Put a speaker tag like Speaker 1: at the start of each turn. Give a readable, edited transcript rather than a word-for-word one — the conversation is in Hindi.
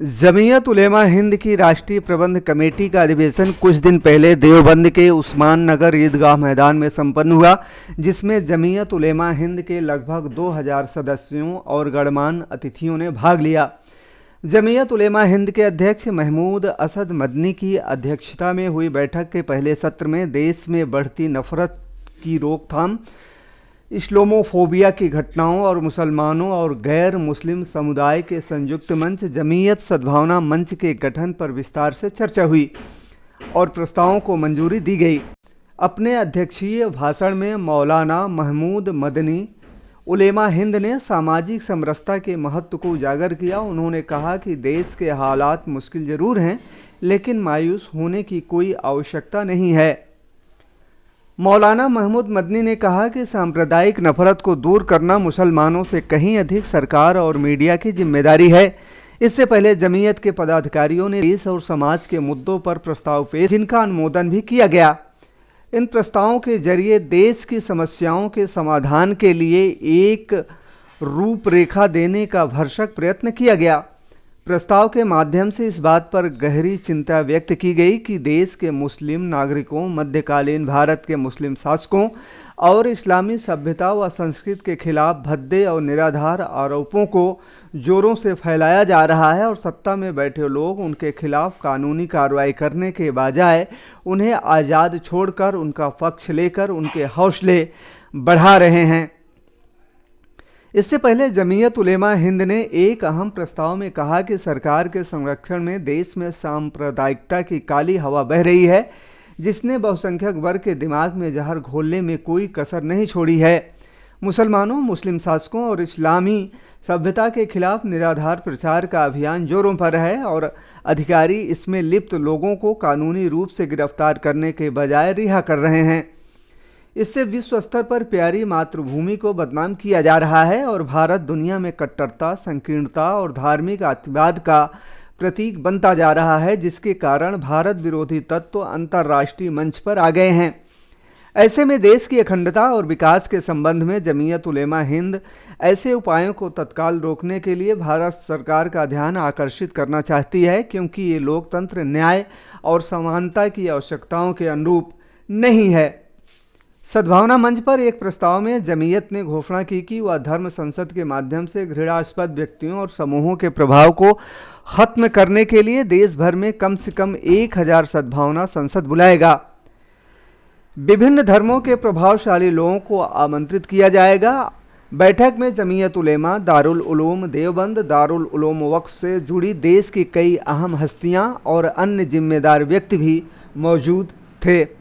Speaker 1: जमीयत उलेमा हिंद की राष्ट्रीय प्रबंध कमेटी का अधिवेशन कुछ दिन पहले देवबंद के उस्मान नगर ईदगाह मैदान में संपन्न हुआ, जिसमें जमीयत उलेमा हिंद के लगभग 2000 सदस्यों और गणमान्य अतिथियों ने भाग लिया। जमीयत उलेमा हिंद के अध्यक्ष महमूद असद मदनी की अध्यक्षता में हुई बैठक के पहले सत्र में देश में बढ़ती नफरत की रोकथाम, इस्लामोफोबिया की घटनाओं और मुसलमानों और गैर मुस्लिम समुदाय के संयुक्त मंच जमीयत सद्भावना मंच के गठन पर विस्तार से चर्चा हुई और प्रस्तावों को मंजूरी दी गई। अपने अध्यक्षीय भाषण में मौलाना महमूद मदनी उलेमा हिंद ने सामाजिक समरसता के महत्व को उजागर किया। उन्होंने कहा कि देश के हालात मुश्किल जरूर हैं, लेकिन मायूस होने की कोई आवश्यकता नहीं है। मौलाना महमूद मदनी ने कहा कि सांप्रदायिक नफरत को दूर करना मुसलमानों से कहीं अधिक सरकार और मीडिया की जिम्मेदारी है। इससे पहले जमीयत के पदाधिकारियों ने देश और समाज के मुद्दों पर प्रस्ताव पेश, जिनका अनुमोदन भी किया गया। इन प्रस्तावों के जरिए देश की समस्याओं के समाधान के लिए एक रूपरेखा देने का भरसक प्रयत्न किया गया। प्रस्ताव के माध्यम से इस बात पर गहरी चिंता व्यक्त की गई कि देश के मुस्लिम नागरिकों, मध्यकालीन भारत के मुस्लिम शासकों और इस्लामी सभ्यता व संस्कृति के खिलाफ भद्दे और निराधार आरोपों को जोरों से फैलाया जा रहा है और सत्ता में बैठे लोग उनके खिलाफ कानूनी कार्रवाई करने के बजाय उन्हें आज़ाद छोड़कर उनका पक्ष लेकर उनके हौसले बढ़ा रहे हैं। इससे पहले जमीयत उलेमा हिंद ने एक अहम प्रस्ताव में कहा कि सरकार के संरक्षण में देश में सांप्रदायिकता की काली हवा बह रही है, जिसने बहुसंख्यक वर्ग के दिमाग में जहर घोलने में कोई कसर नहीं छोड़ी है। मुसलमानों, मुस्लिम शासकों और इस्लामी सभ्यता के खिलाफ निराधार प्रचार का अभियान जोरों पर है और अधिकारी इसमें लिप्त लोगों को कानूनी रूप से गिरफ्तार करने के बजाय रिहा कर रहे हैं। इससे विश्व स्तर पर प्यारी मातृभूमि को बदनाम किया जा रहा है और भारत दुनिया में कट्टरता, संकीर्णता और धार्मिक अतिवाद का प्रतीक बनता जा रहा है, जिसके कारण भारत विरोधी तत्व अंतर्राष्ट्रीय मंच पर आ गए हैं। ऐसे में देश की अखंडता और विकास के संबंध में जमीयत उलेमा हिंद ऐसे उपायों को तत्काल रोकने के लिए भारत सरकार का ध्यान आकर्षित करना चाहती है, क्योंकि ये लोकतंत्र, न्याय और समानता की आवश्यकताओं के अनुरूप नहीं है। सद्भावना मंच पर एक प्रस्ताव में जमीयत ने घोषणा की कि वह धर्म संसद के माध्यम से घृणास्पद व्यक्तियों और समूहों के प्रभाव को खत्म करने के लिए देश भर में कम से कम 1000 सद्भावना संसद बुलाएगा। विभिन्न धर्मों के प्रभावशाली लोगों को आमंत्रित किया जाएगा। बैठक में जमीयत उलेमा, दारुल उलूम देवबंद, दारुल उलूम वक्फ से जुड़ी देश की कई अहम हस्तियां और अन्य जिम्मेदार व्यक्ति भी मौजूद थे।